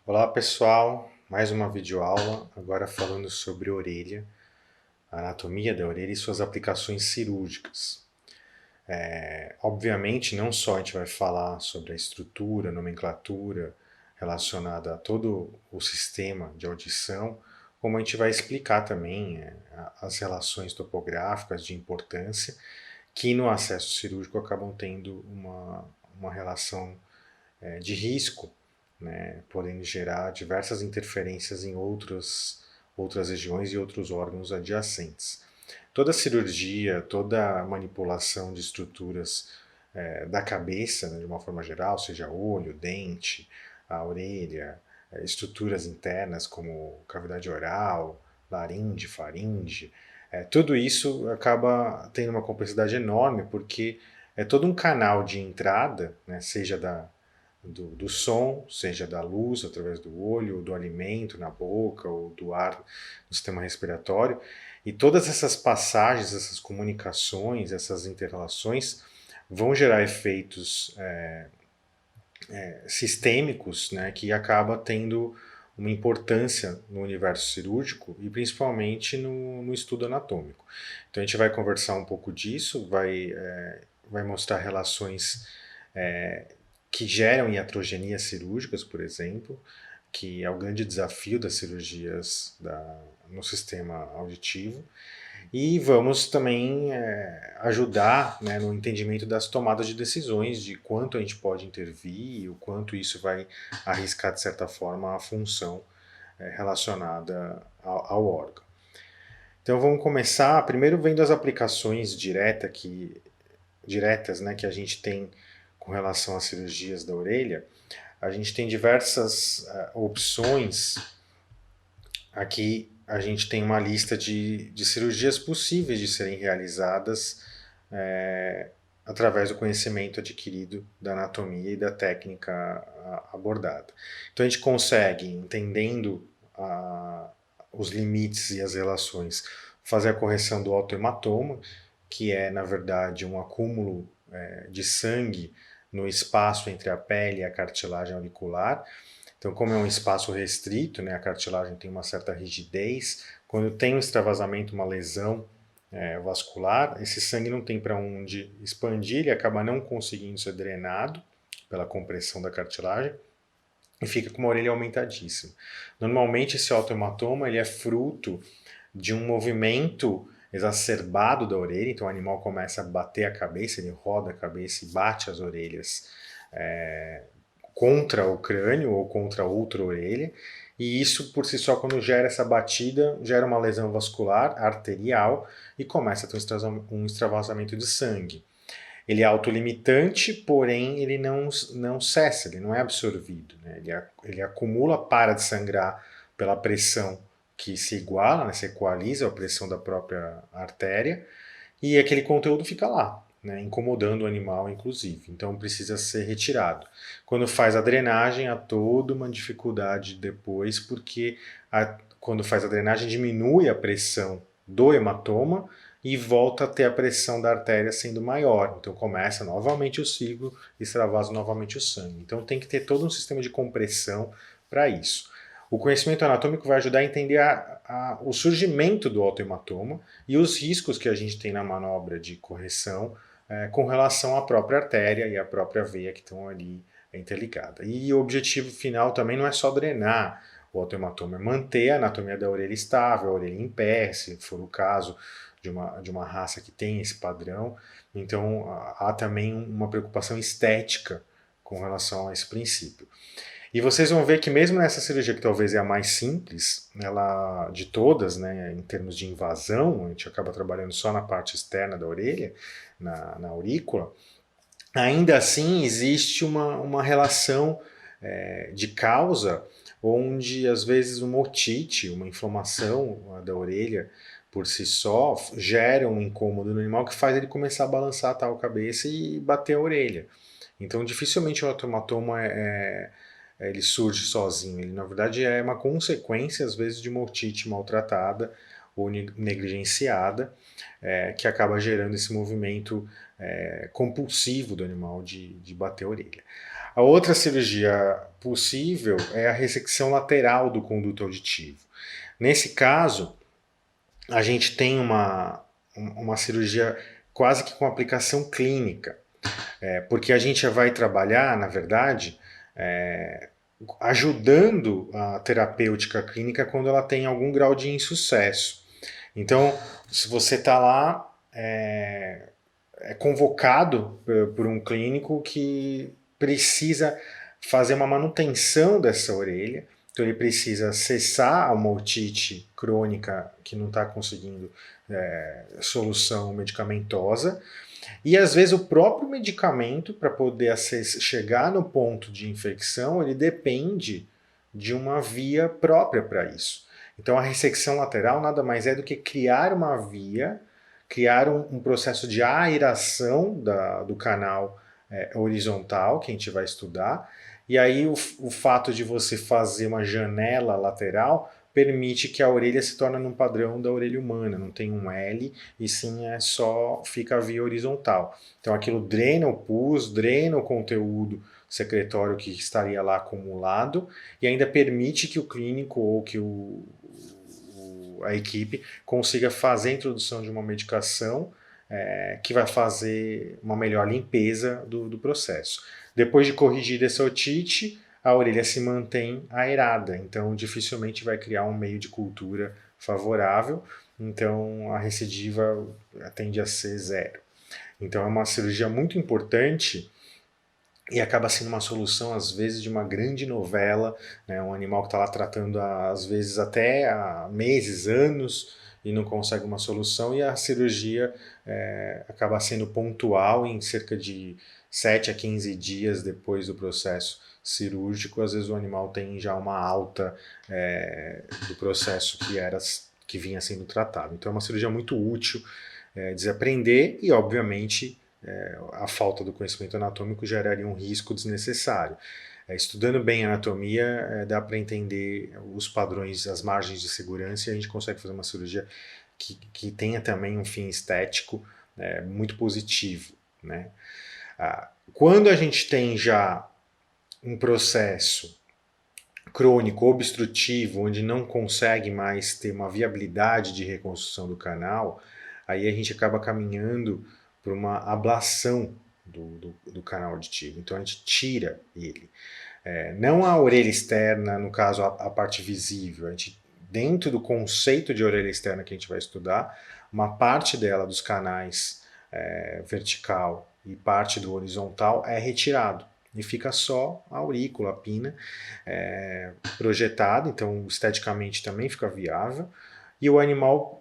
Olá pessoal, mais uma videoaula, agora falando sobre orelha, a anatomia da orelha e suas aplicações cirúrgicas. Obviamente, não só a gente vai falar sobre a estrutura, nomenclatura relacionada a todo o sistema de audição, como a gente vai explicar também as relações topográficas de importância que no acesso cirúrgico acabam tendo uma relação de risco, né, podendo gerar diversas interferências em outras regiões e outros órgãos adjacentes. Toda cirurgia, toda manipulação de estruturas da cabeça, né, de uma forma geral, seja olho, dente, a orelha, estruturas internas como cavidade oral, laringe, faringe, tudo isso acaba tendo uma complexidade enorme porque é todo um canal de entrada, né, seja do som, seja da luz através do olho, ou do alimento na boca, ou do ar no sistema respiratório. E todas essas passagens, essas comunicações, essas interrelações vão gerar efeitos sistêmicos, né, que acaba tendo uma importância no universo cirúrgico e principalmente no estudo anatômico. Então a gente vai conversar um pouco disso, vai mostrar relações que geram iatrogenias cirúrgicas, por exemplo, que é o grande desafio das cirurgias no sistema auditivo. E vamos também ajudar, né, no entendimento das tomadas de decisões, de quanto a gente pode intervir e o quanto isso vai arriscar, de certa forma, a função relacionada ao órgão. Então vamos começar, primeiro vendo as aplicações diretas, né, que a gente tem com relação às cirurgias da orelha. A gente tem diversas opções. Aqui a gente tem uma lista de cirurgias possíveis de serem realizadas através do conhecimento adquirido da anatomia e da técnica abordada. Então a gente consegue, entendendo os limites e as relações, fazer a correção do autohematoma, que é na verdade um acúmulo de sangue no espaço entre a pele e a cartilagem auricular. Então, como é um espaço restrito, né, a cartilagem tem uma certa rigidez, quando tem um extravasamento, uma lesão vascular, esse sangue não tem para onde expandir, ele acaba não conseguindo ser drenado pela compressão da cartilagem e fica com uma orelha aumentadíssima. Normalmente, esse autohematoma ele é fruto de um movimento exacerbado da orelha, então o animal começa a bater a cabeça, ele roda a cabeça e bate as orelhas contra o crânio ou contra outra orelha, e isso por si só, quando gera essa batida, gera uma lesão vascular arterial e começa a ter um extravasamento de sangue. Ele é autolimitante, porém ele não cessa, ele não é absorvido, né? Ele acumula, para de sangrar pela pressão que se iguala, né? Se equaliza a pressão da própria artéria, e aquele conteúdo fica lá, né, incomodando o animal, inclusive. Então precisa ser retirado. Quando faz a drenagem, há toda uma dificuldade depois, porque quando faz a drenagem diminui a pressão do hematoma e volta a ter a pressão da artéria sendo maior. Então começa novamente o ciclo e extravasa novamente o sangue. Então tem que ter todo um sistema de compressão para isso. O conhecimento anatômico vai ajudar a entender o surgimento do autohematoma e os riscos que a gente tem na manobra de correção com relação à própria artéria e à própria veia que estão ali interligadas. E o objetivo final também não é só drenar o autohematoma, é manter a anatomia da orelha estável, a orelha em pé, se for o caso de uma raça que tem esse padrão. Então há também uma preocupação estética com relação a esse princípio. E vocês vão ver que mesmo nessa cirurgia, que talvez é a mais simples, ela de todas, né, em termos de invasão, a gente acaba trabalhando só na parte externa da orelha, na aurícula, ainda assim existe uma relação de causa, onde às vezes uma otite, uma inflamação da orelha por si só, gera um incômodo no animal que faz ele começar a balançar a tal cabeça e bater a orelha. Então dificilmente o autohematoma ele surge sozinho, ele na verdade é uma consequência às vezes de uma otite maltratada ou negligenciada, que acaba gerando esse movimento compulsivo do animal de bater a orelha. A outra cirurgia possível é a ressecção lateral do conduto auditivo. Nesse caso, a gente tem uma cirurgia quase que com aplicação clínica, porque a gente vai trabalhar, na verdade, ajudando a terapêutica clínica quando ela tem algum grau de insucesso. Então, se você está lá, é convocado por um clínico que precisa fazer uma manutenção dessa orelha, então ele precisa cessar uma otite crônica que não está conseguindo solução medicamentosa, e às vezes o próprio medicamento, para poder chegar no ponto de infecção, ele depende de uma via própria para isso. Então a ressecção lateral nada mais é do que criar uma via, criar um processo de aeração do canal horizontal que a gente vai estudar, e aí o fato de você fazer uma janela lateral permite que a orelha se torne num padrão da orelha humana, não tem um L, e sim fica a via horizontal. Então aquilo drena o pus, drena o conteúdo secretório que estaria lá acumulado, e ainda permite que o clínico ou que a equipe consiga fazer a introdução de uma medicação que vai fazer uma melhor limpeza do processo. Depois de corrigir essa otite, a orelha se mantém aerada, então dificilmente vai criar um meio de cultura favorável, então a recidiva tende a ser zero. Então é uma cirurgia muito importante e acaba sendo uma solução, às vezes, de uma grande novela, né? Um animal que está lá tratando, às vezes, até há meses, anos, e não consegue uma solução, e a cirurgia acaba sendo pontual em cerca de 7 a 15 dias depois do processo cirúrgico. Às vezes o animal tem já uma alta do processo que vinha sendo tratado. Então é uma cirurgia muito útil de se aprender, e obviamente a falta do conhecimento anatômico geraria um risco desnecessário. Estudando bem a anatomia, dá para entender os padrões, as margens de segurança, e a gente consegue fazer uma cirurgia que tenha também um fim estético muito positivo, né? Quando a gente tem já um processo crônico obstrutivo, onde não consegue mais ter uma viabilidade de reconstrução do canal, aí a gente acaba caminhando para uma ablação do canal auditivo. Então a gente tira ele. Não a orelha externa, no caso a parte visível, a gente, dentro do conceito de orelha externa que a gente vai estudar, uma parte dela dos canais vertical e parte do horizontal é retirado. E fica só a aurícula, a pina, projetada, então esteticamente também fica viável, e o animal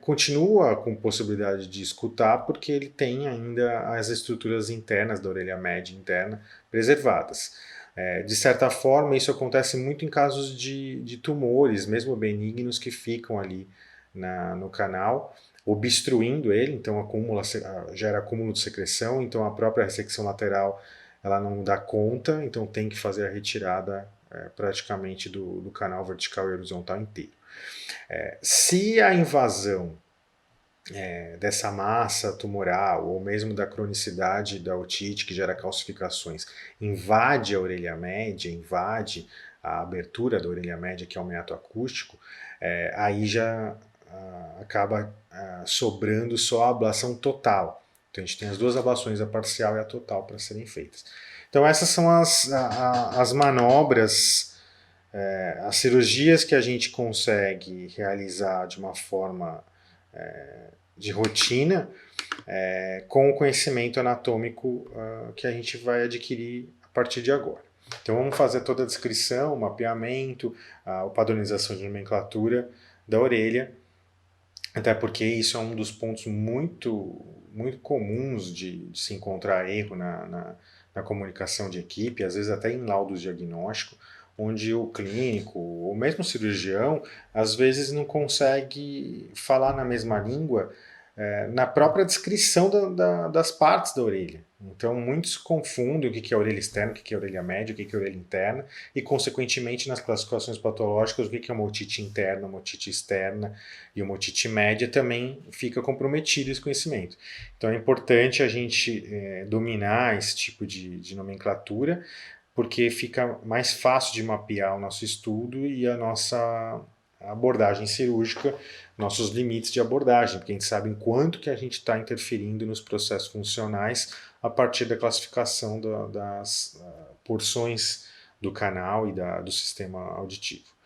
continua com possibilidade de escutar, porque ele tem ainda as estruturas internas da orelha média interna preservadas. De certa forma, isso acontece muito em casos de tumores, mesmo benignos, que ficam ali no canal, obstruindo ele, então gera acúmulo de secreção, então a própria ressecção lateral ela não dá conta, então tem que fazer a retirada praticamente do canal vertical e horizontal inteiro. Se a invasão dessa massa tumoral, ou mesmo da cronicidade da otite, que gera calcificações, invade a orelha média, invade a abertura da orelha média, que é o meato acústico, aí já acaba sobrando só a ablação total. Então a gente tem as duas ablações, a parcial e a total, para serem feitas. Então essas são as manobras, as cirurgias que a gente consegue realizar de uma forma de rotina, com o conhecimento anatômico que a gente vai adquirir a partir de agora. Então vamos fazer toda a descrição, o mapeamento, a padronização de nomenclatura da orelha, até porque isso é um dos pontos muito, muito comuns de se encontrar erro na comunicação de equipe, às vezes até em laudos diagnósticos, onde o clínico, ou mesmo o cirurgião, às vezes não consegue falar na mesma língua na própria descrição das partes da orelha. Então, muitos confundem o que é orelha externa, o que é orelha média, o que é orelha interna, e, consequentemente, nas classificações patológicas, o que é uma otite interna, uma otite externa e uma otite média também fica comprometido esse conhecimento. Então, é importante a gente dominar esse tipo de nomenclatura, porque fica mais fácil de mapear o nosso estudo e a nossa abordagem cirúrgica, nossos limites de abordagem, porque a gente sabe em quanto que a gente está interferindo nos processos funcionais a partir da classificação das porções do canal e do sistema auditivo.